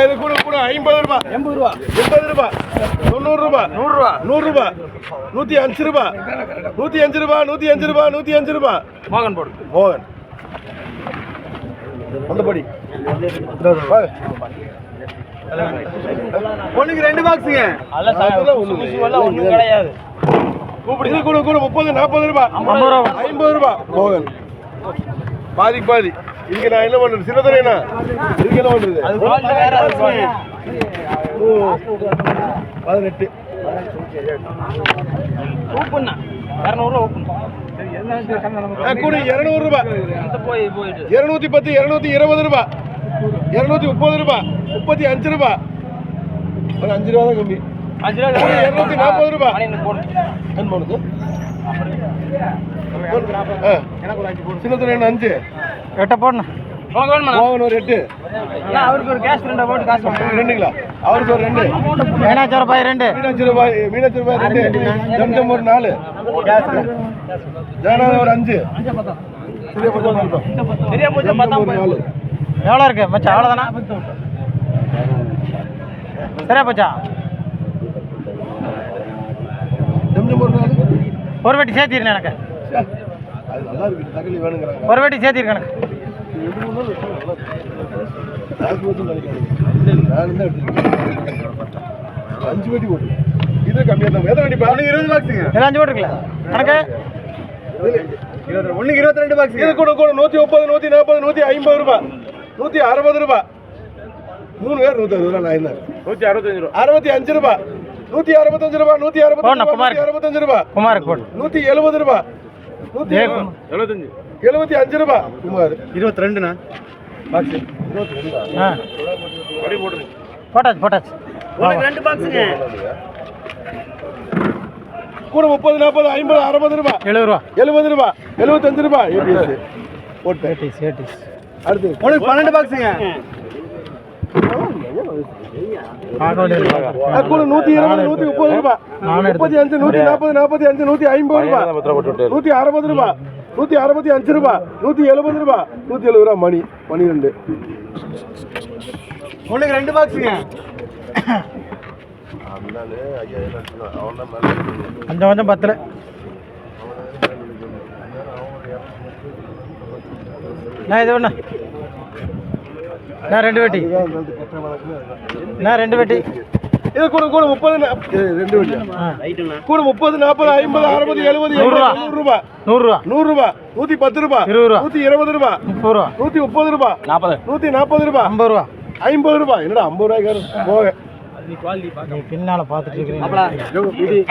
இது கூட கூட 50 ரூபாய் 80 ரூபாய் 90 ரூபாய் 90 ரூபாய் 100 ரூபாய் 105 ரூபாய் 105 ரூபாய் 105 ரூபாய் 105 ரூபாய் மோகன் போடு மோகன் வந்தபடி ஒண்ணுக்கு 2 பாக்ஸுங்க ஒன்றும் கிடையாது இது கூட கூட 30 40 ரூபாய் 50 ரூபாய் மோகன் பாதி பாதி இதுக்கு நான் என்ன பண்றது சின்னதுரையா இதுக்கு என்ன பண்றது 18 ஓப்பன் 200 ஓப்பன் கூட 200 ரூபாய் 210 220 ரூபாய் 230 ரூபாய் 35 ரூபாய் ஒரு 5 ரூபாய் தான் கம்மி 5 ரூபாய் 240 ரூபாய் சின்னதுரை 5 எட்ட போடணும் மோகன் ஒரு 8 அவருக்கு ஒரு கேஷ் 2 போட்டு காசு 2ங்களா அவருக்கு ஒரு 2 மீனாட்சி ரூபாய் 2 மீனாட்சி ரூபாய் 2 ஜம்ஜம் ஒரு 4 ஜானா ஒரு 5 சரியா போச்சு ஒரு 4 எவ்வளோ இருக்கு மச்சான் அவ்வளோதானா சரியா போச்சா ஜம்ஜம் ஒரு 4 ஒரு வாட்டி சேர்த்திருக்கேன் எனக்கு அது நல்லா இருக்கு தகலி வேணுங்கிறாங்க ஒரு வாட்டி சேர்த்திருக்கேன் எனக்கு அஞ்சு வட்டி போட்டு இது கம்மியாக தான் எத்தனை வட்டி 20 பாக்ஸுங்க 5 போட்டுருக்கல எனக்கு ஒன்றுக்கு 22 பாக்ஸ் இது கூட கூட 130 140 150 ரூபாய் 160 ரூபாய் 3 பேர் 160 ரூபாய் நான் 165 ரூபாய் 65 ரூபாய் 165 ரூபாய் 165 ரூபாய் குமாருக்கு போடு 170 ரூபாய் 75 ரூபாய் குமார் 22ண்ணா பாக்ஸ் 22 படி போடுங்க போட்டாச்சு உனக்கு 2 பாக்ஸுங்க கூட 30 40 50 60 ரூபாய் 70 ரூபா 70 ரூபாய் 75 ரூபாய் ஏபிஎஸ் போட்டு ஏடிஸ் அடுத்து உனக்கு 12 பாக்ஸுங்க கூட 120 130 ரூபாய் 35 140 45 150 ரூபாய் 160 ரூபாய் 165 ரூபாய் 170 ரூபாய் 170 ரூபாய் மணி 12 உனக்கு 2 பாக்ஸுங்க கொஞ்சம் பத்தல நான் இது ஒண்ணு நான் 2 வெட்டி நான் 2 வெட்டி இது கூட கூட 30 2 வெட்டி கூட 30 40 50 60 70 100 ரூபாய் 100 ரூபாய் 110 ரூபாய் 120 ரூபாய் 30 ரூபா 130 ரூபாய் 140 ரூபாய் 50 ரூபா 50 ரூபாய் என்னடா 50 ரூபாய்க்கு போக நீ பின்னால பாத்துட்டு இருக்கீங்க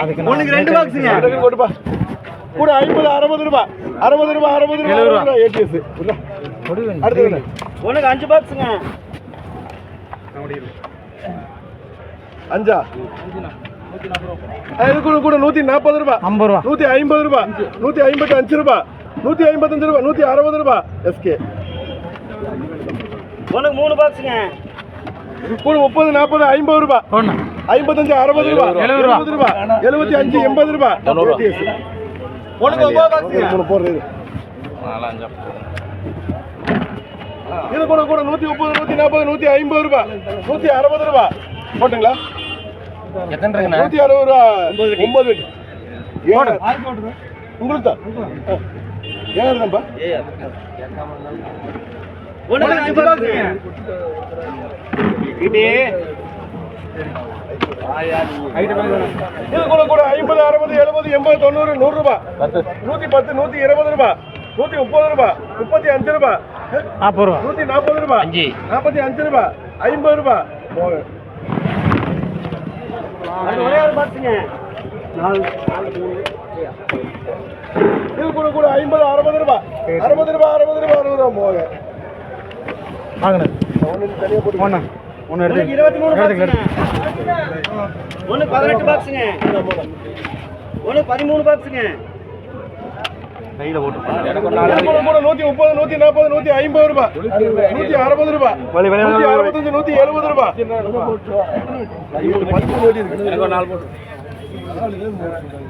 அதுக்கு 2 பாக்ஸுங்க போடுப்பா கூட 50 60 ரூபாய் 60 ரூபாய் 60 ரூபாய் ஏடிஎஸ் அடுத்து உனக்கு 5 பாக்ஸுங்க 5 இது கூட கூட 140 ரூபாய் 50 ரூபா 150 ரூபாய் 155 ரூபாய் 155 ரூபாய் 160 ரூபாய் எஸ்கே உனக்கு 3 பாக்ஸுங்க கூட 30 40 50 ரூபாய் 55 60 ரூபாய் 70 ரூபாய் 75 80 ரூபாய் ஏடிஎஸ் உனக்கு 9 பாக்ஸுங்க 3 போடுறது இது கூட கூட 130 140 150 ரூபாய் 160 ரூபாய் போட்டுங்களா எத்தனை 160 ரூபாய் 9 உங்களுக்கு தான் ஏன்ப்பா உனக்கு 5 பாக்ஸுங்க இது கூட கூட 50 60 70 80 90 100 ரூபாய் 110 120 ரூபாய் 130 ரூபாய் 35 ரூபாய் 40 ரூபா 140 ரூபாய் 45 ரூபாய் 50 ரூபாய் ஒரே ஒரு பாக்ஸுங்க இது கூட கூட 50 60 ரூபாய் 60 ரூபாய் 60 ரூபாய் 60 ரூபாய் போக வாங்குனது தனியாக போட்டு ஒன்று எடுத்து 23 பாக்ஸுங்க உனக்கு 18 பாக்ஸுங்க உனக்கு 13 பாக்ஸுங்க கையில் போட்டு கூட 130 140 150 ரூபாய் 160 ரூபாய் 165 170 ரூபாய்